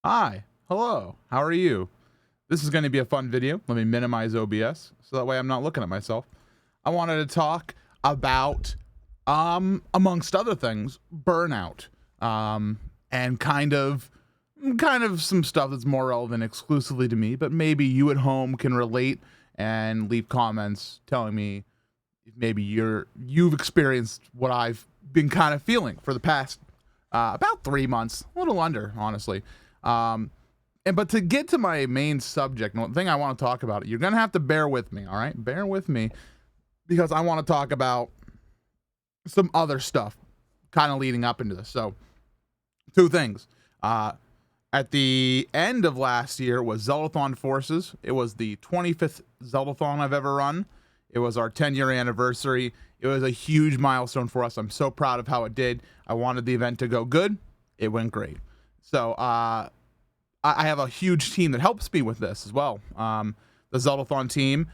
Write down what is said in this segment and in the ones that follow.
Hi, hello, how are you? This is going to be a fun video. Let me minimize OBS so that way I'm not looking at myself. I wanted to talk about, amongst other things, burnout, and kind of some stuff that's more relevant exclusively to me, but maybe you at home can relate and leave comments telling me if maybe you've experienced what I've been kind of feeling for the past about 3 months, a little under, honestly. But to get to my main subject, the thing I want to talk about, you're gonna have to bear with me, all right? Bear with me, because I want to talk about some other stuff, kind of leading up into this. So, two things. At the end of last year was Zeldathon Forces. It was the 25th Zeldathon I've ever run. It was our 10-year anniversary. It was a huge milestone for us. I'm so proud of how it did. I wanted the event to go good. It went great. So, I have a huge team that helps me with this as well. The Zeldathon team,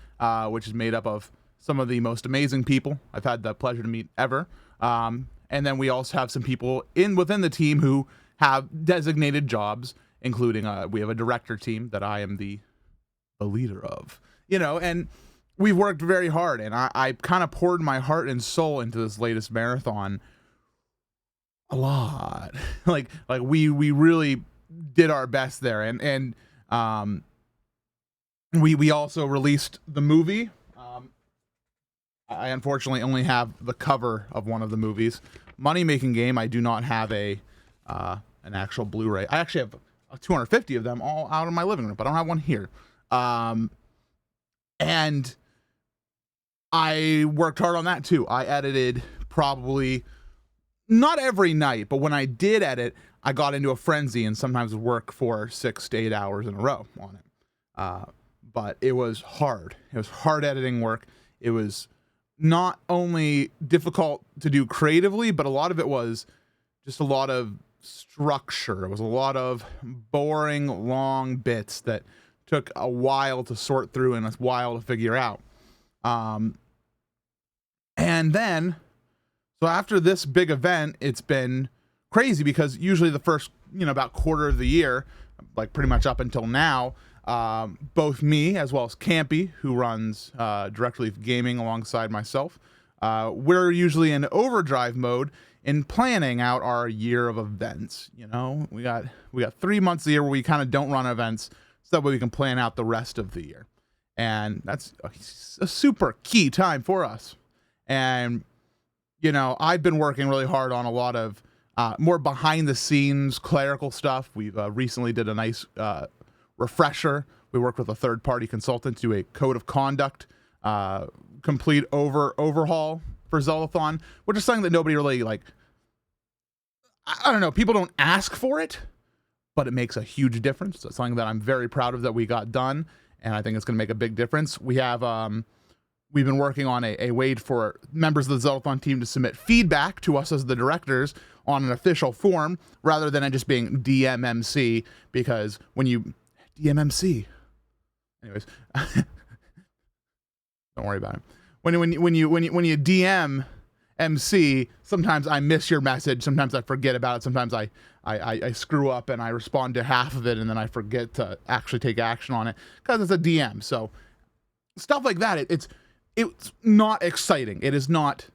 which is made up of some of the most amazing people I've had the pleasure to meet ever. And then we also have some people within the team who have designated jobs, including we have a director team that I am the leader of. And we've worked very hard, and I kind of poured my heart and soul into this latest marathon a lot. like we really did our best there, and we also released the movie. I unfortunately only have the cover of one of the movies. Money Making Game, I do not have an actual Blu-ray. I actually have 250 of them all out in my living room, but I don't have one here. And I worked hard on that too. I edited probably not every night, but when I did edit, I got into a frenzy and sometimes would work for 6 to 8 hours in a row on it. But it was hard. It was hard editing work. It was not only difficult to do creatively, but a lot of it was just a lot of structure. It was a lot of boring, long bits that took a while to sort through and a while to figure out. And then, so after this big event, it's been crazy because usually the first, about quarter of the year, like pretty much up until now, both me as well as Campy, who runs Direct Relief Gaming alongside myself, we're usually in overdrive mode in planning out our year of events. We got 3 months a year where we kind of don't run events, so that way we can plan out the rest of the year, and that's a super key time for us. And I've been working really hard on a lot of more behind the scenes clerical stuff. We've recently did a nice refresher. We worked with a third party consultant to do a code of conduct complete overhaul for Zeldathon, which is something that nobody really I don't know, people don't ask for it, but it makes a huge difference. It's something that I'm very proud of that we got done, and I think it's going to make a big difference. We have we've been working on a way for members of the Zeldathon team to submit feedback to us as the directors on an official form, rather than it just being DMMC, because when you DMMC, anyways, don't worry about it. When you DM MC, sometimes I miss your message. Sometimes I forget about it. Sometimes I screw up and I respond to half of it, and then I forget to actually take action on it because it's a DM. So stuff like that. It's not exciting. It is not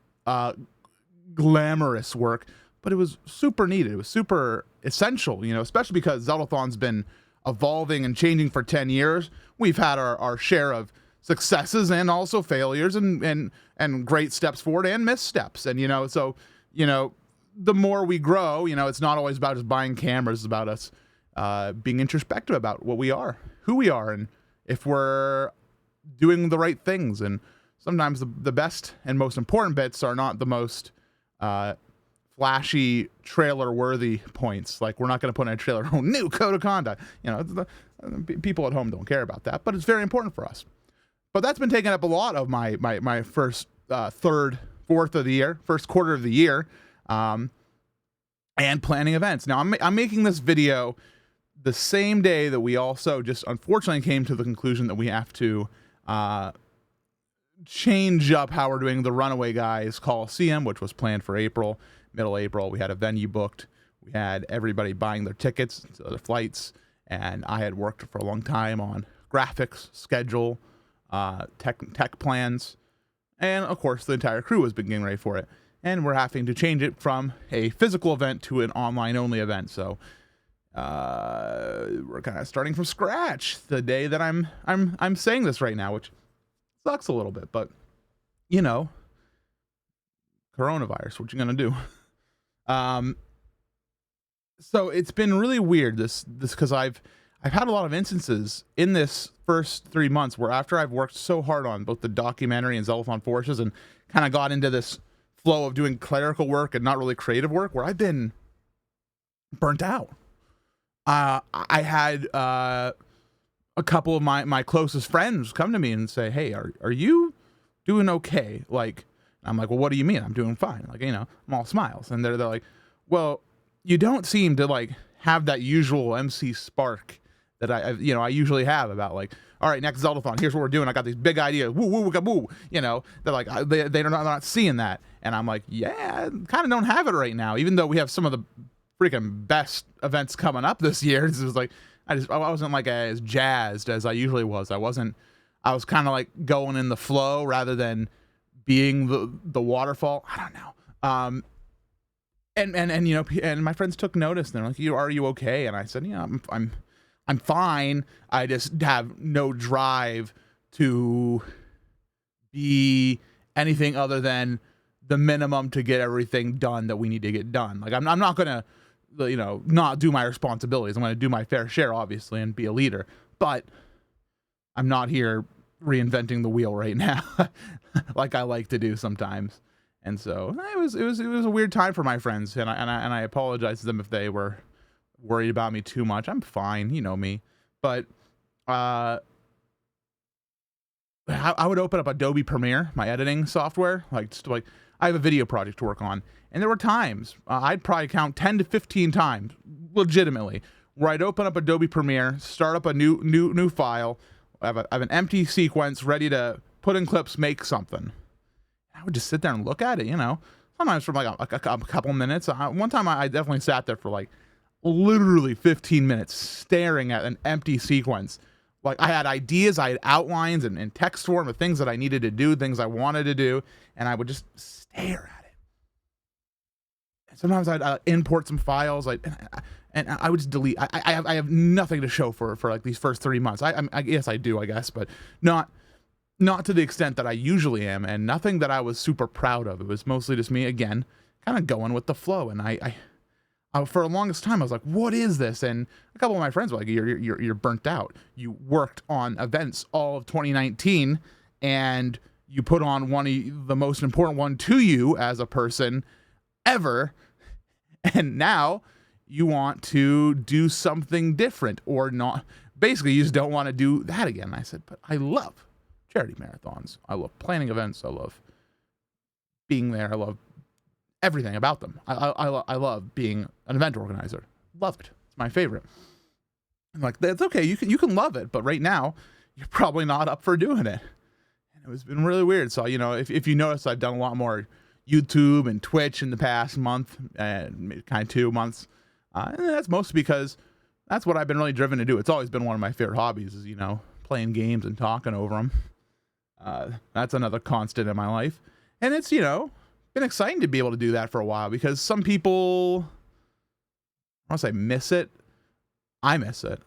glamorous work, but it was super needed. It was super essential, especially because Zeldathon's been evolving and changing for 10 years. We've had our share of successes and also failures and great steps forward and missteps. And, the more we grow, it's not always about just buying cameras. It's about us being introspective about what we are, who we are, and if we're doing the right things. And sometimes the best and most important bits are not the most flashy trailer-worthy points. Like, we're not going to put in a trailer, new code of conduct. People at home don't care about that, but it's very important for us. But that's been taking up a lot of my first fourth of the year, first quarter of the year, and planning events. Now, I'm making this video the same day that we also just unfortunately came to the conclusion that we have to change up how we're doing the Runaway Guys Coliseum, which was planned for middle April. We had a venue booked. We had everybody buying their tickets, their flights, and I had worked for a long time on graphics, schedule, tech plans, and of course the entire crew was getting ready for it. And we're having to change it from a physical event to an online only event. So we're kind of starting from scratch the day that I'm saying this right now, which sucks a little bit, but you know, coronavirus, what you gonna do? So it's been really weird this because I've had a lot of instances in this first 3 months where after I've worked so hard on both the documentary and Zeldathon Forces and kind of got into this flow of doing clerical work and not really creative work, where I've been burnt out. I had a couple of my closest friends come to me and say, "Hey, are you doing okay?" Like, I'm like, "Well, what do you mean? I'm doing fine." Like, I'm all smiles, and they're like, "Well, you don't seem to like have that usual MC spark that I usually have about like, all right, next Zeldathon, here's what we're doing. I got these big ideas. Woo, woo, woo, woo." They're like, they're not seeing that. And I'm like, yeah, kind of don't have it right now, even though we have some of the freaking best events coming up this year. It was like, I wasn't like as jazzed as I usually was. I was kind of like going in the flow rather than being the waterfall. I don't know. And my friends took notice, and they're like, "Are you okay?" And I said, "Yeah, I'm fine. I just have no drive to be anything other than the minimum to get everything done that we need to get done. Like, I'm not gonna, not do my responsibilities. I'm gonna do my fair share, obviously, and be a leader. But I'm not here reinventing the wheel right now, like I like to do sometimes." And so it was a weird time for my friends, and I apologize to them if they were worried about me too much. I'm fine, you know me. But I would open up Adobe Premiere, my editing software, like I have a video project to work on, and there were times I'd probably count 10 to 15 times, legitimately, where I'd open up Adobe Premiere, start up a new file, I have an empty sequence ready to put in clips, make something. I would just sit there and look at it, sometimes for like a couple minutes. One time I definitely sat there for like literally 15 minutes staring at an empty sequence. Like, I had ideas, I had outlines and text form of things that I needed to do, things I wanted to do, and I would just stare at it. And sometimes I'd import some files, and I would just delete. I have nothing to show for like these first 3 months. I guess I do, but not to the extent that I usually am, and nothing that I was super proud of. It was mostly just me, again, kind of going with the flow. And I for the longest time, I was like, what is this? And a couple of my friends were like, you're burnt out. You worked on events all of 2019, and you put on one of the most important one to you as a person ever, and now you want to do something different, or not. Basically, you just don't want to do that again. And I said, but I love charity marathons. I love planning events. I love being there. I love everything about them. I love being an event organizer. Love it. It's my favorite. I'm like, that's okay. You can love it, but right now you're probably not up for doing it. And it's been really weird. So, if you notice, I've done a lot more YouTube and Twitch in the past month, kind of 2 months. And that's mostly because that's what I've been really driven to do. It's always been one of my favorite hobbies is, playing games and talking over them. That's another constant in my life. And it's, been exciting to be able to do that for a while, because some people, I don't say miss it. I miss it.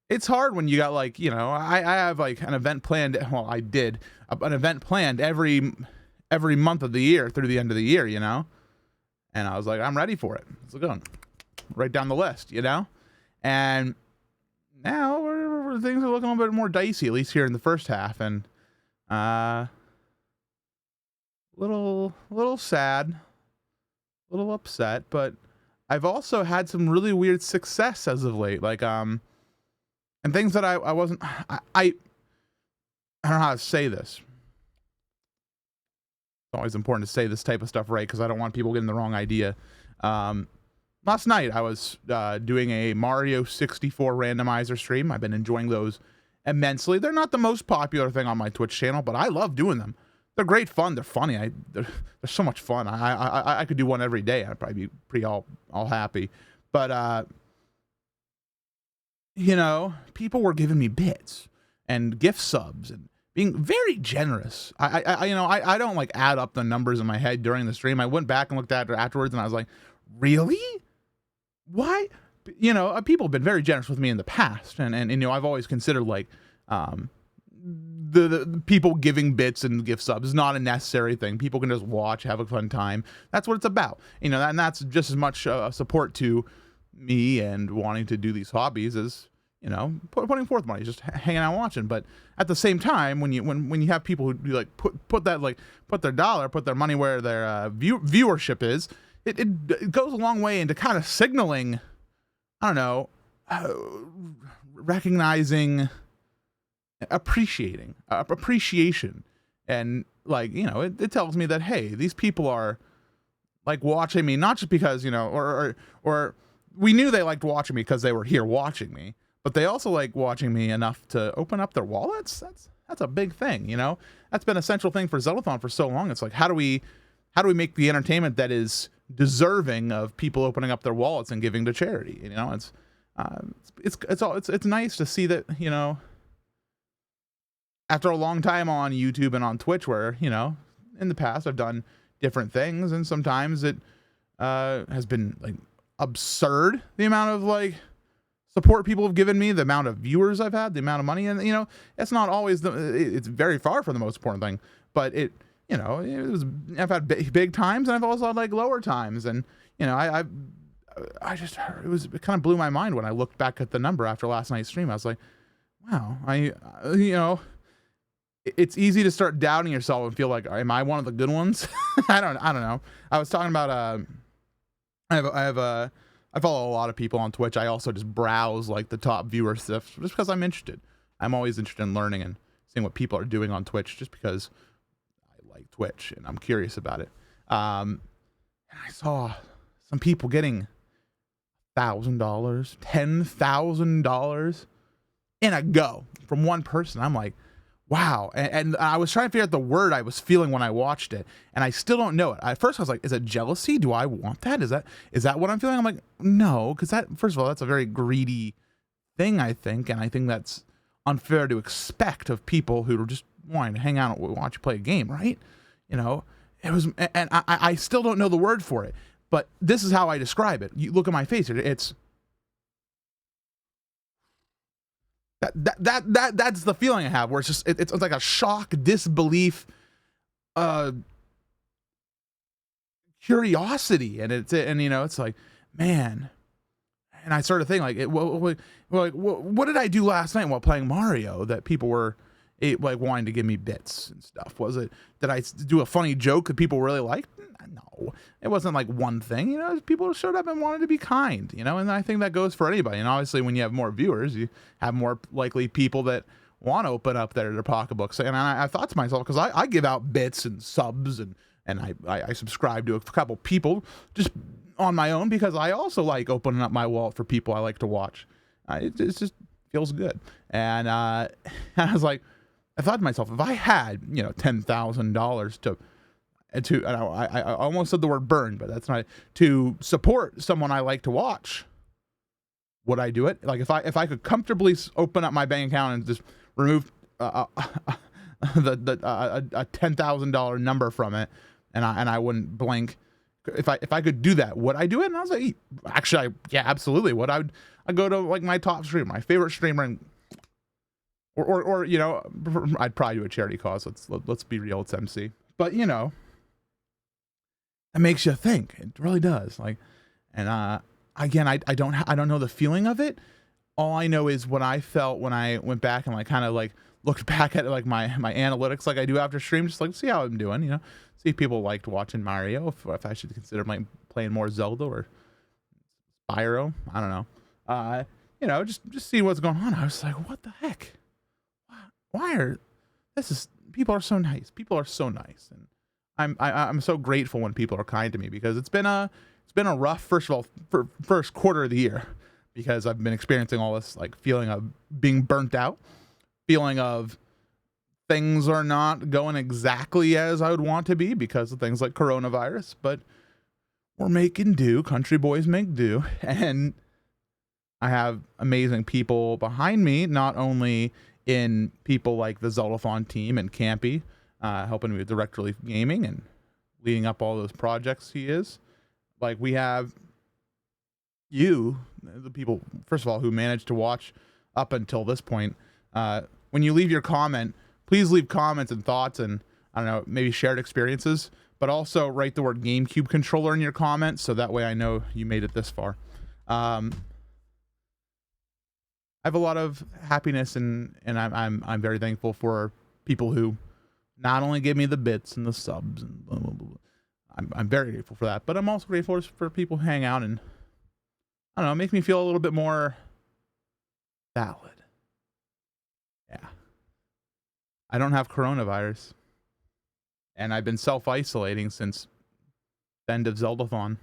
It's hard when you got like, I have like an event planned. Well, I did an event planned every month of the year through the end of the year, and I was like, I'm ready for it. Let's go right down the list, and now things are looking a little bit more dicey, at least here in the first half. And, little sad, a little upset, but I've also had some really weird success as of late, like, and things that I wasn't, I don't know how to say this. It's always important to say this type of stuff right, because I don't want people getting the wrong idea. Last night I was doing a Mario 64 randomizer stream. I've been enjoying those immensely. They're not the most popular thing on my Twitch channel, but I love doing them. They're great fun. They're funny. They're so much fun. I could do one every day. I'd probably be pretty all happy. But people were giving me bits and gift subs and being very generous. I don't like add up the numbers in my head during the stream. I went back and looked at it afterwards and I was like, really? Why? People have been very generous with me in the past. And I've always considered like, the people giving bits and gift subs is not a necessary thing. People can just watch, have a fun time. That's what it's about. And that's just as much support to me and wanting to do these hobbies as putting forth money, just hanging out watching. But at the same time, when you have people who like put their money where their viewership is, it goes a long way into kind of signaling, I don't know, recognizing, appreciation, and like it tells me that, hey, these people are like watching me not just because or we knew they liked watching me because they were here watching me, but they also like watching me enough to open up their wallets. That's a big thing. That's been a central thing for Zeldathon for so long. It's like, how do we make the entertainment that is deserving of people opening up their wallets and giving to charity? It's nice to see that, after a long time on YouTube and on Twitch, where in the past I've done different things, and sometimes it has been like absurd, the amount of like support people have given me, the amount of viewers I've had, the amount of money, and it's not always it's very far from the most important thing, but I've had big times, and I've also had like lower times, and it kind of blew my mind when I looked back at the number after last night's stream. I was like, wow, it's easy to start doubting yourself and feel like, am I one of the good ones? I don't know. I was talking about I follow a lot of people on Twitch. I also just browse like the top viewer stuff just because I'm interested. I'm always interested in learning and seeing what people are doing on Twitch, just because I like Twitch and I'm curious about it. And I saw some people getting $1,000, $10,000 in a go from one person. I'm like, wow. And I was trying to figure out the word I was feeling when I watched it, and I still don't know it. At first I was like, is it jealousy? Do I want that? Is that what I'm feeling? I'm like, no, because first of all, that's a very greedy thing, I think, and I think that's unfair to expect of people who are just wanting to hang out and watch you play a game, right? It was, and I still don't know the word for it, but this is how I describe it. You look at my face, it's that's the feeling I have, where it's just it's like a shock, disbelief, curiosity, and it's like, man. And I started thinking what did I do last night while playing Mario that people were like wanting to give me bits and stuff? Did I do a funny joke that people really liked? No, it wasn't like one thing. People showed up and wanted to be kind. And I think that goes for anybody. And obviously, when you have more viewers, you have more likely people that want to open up their pocketbooks. And I thought to myself, because I give out bits and subs, and I subscribe to a couple people just on my own, because I also like opening up my wallet for people I like to watch. It just feels good. And I was like, I thought to myself, if I had $10,000 to I almost said the word burn, but that's not, to support someone I like to watch, would I do it? Like if I could comfortably open up my bank account and just remove a $10,000 number from it, and I wouldn't blink, if I could do that, would I do it? And I was like, actually, yeah, absolutely. I'd go to like my top streamer, my favorite streamer, and or I'd probably do a charity cause. Let's be real, it's MC, but it makes you think. It really does. Like, and again, I don't know the feeling of it. All I know is what I felt when I went back and like kind of like looked back at like my analytics, like I do after stream, just like see how I'm doing. See if people liked watching Mario, if I should consider playing more Zelda or Spyro. I don't know. Just see what's going on. I was like, what the heck? Why people are so nice. People are so nice, and I'm so grateful when people are kind to me, because it's been a rough first quarter of the year, because I've been experiencing all this like feeling of being burnt out, feeling of things are not going exactly as I would want to be because of things like coronavirus, but we're making do. Country boys make do, and I have amazing people behind me, not only in people like the Zeldathon team and Campy, helping me with Direct Relief Gaming and leading up all those projects he is. Like, we have you, the people, first of all, who managed to watch up until this point. When you leave your comment, please leave comments and thoughts and, I don't know, maybe shared experiences, but also write the word GameCube controller in your comments, so that way I know you made it this far. I have a lot of happiness, and I'm very thankful for people who not only give me the bits and the subs and blah, blah, blah. I'm very grateful for that, but I'm also grateful for people who hang out and, I don't know, make me feel a little bit more valid. Yeah. I don't have coronavirus, and I've been self-isolating since the end of Zeldathon.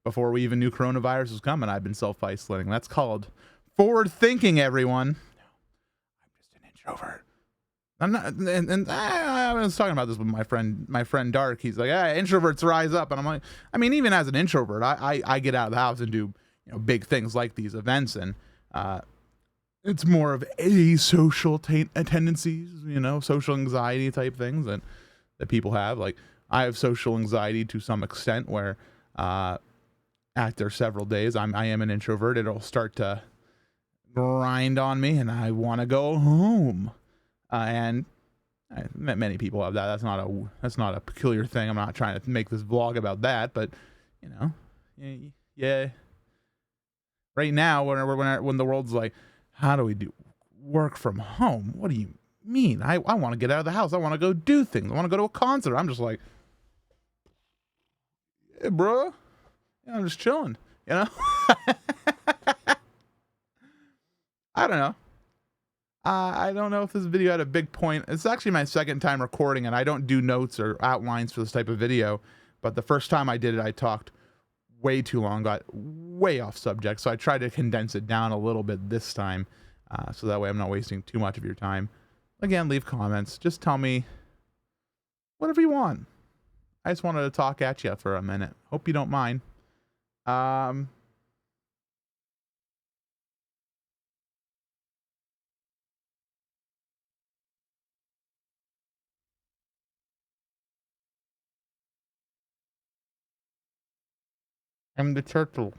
Before we even knew coronavirus was coming, I've been self-isolating. That's called forward thinking, everyone. I'm just an introvert. I'm not, and I was talking about this with my friend Dark. He's like, "Hey, introverts rise up," and I'm like, I mean, even as an introvert, I get out of the house and do, you know, big things like these events, and it's more of asocial tendencies, you know, social anxiety type things that people have. Like, I have social anxiety to some extent, where after several days, I am an introvert. It'll start to grind on me, and I want to go home. And many people have that. That's not a peculiar thing. I'm not trying to make this vlog about that, but, you know, yeah. Right now, when the world's like, how do we do work from home? What do you mean? I want to get out of the house. I want to go do things. I want to go to a concert. I'm just like, hey, bro, yeah, I'm just chilling, you know. I don't know. I don't know if this video had a big point. It's actually my second time recording, and I don't do notes or outlines for this type of video. But the first time I did it, I talked way too long, got way off subject. So I tried to condense it down a little bit this time, so that way I'm not wasting too much of your time. Again, leave comments. Just tell me whatever you want. I just wanted to talk at you for a minute. Hope you don't mind. I'm the turtle.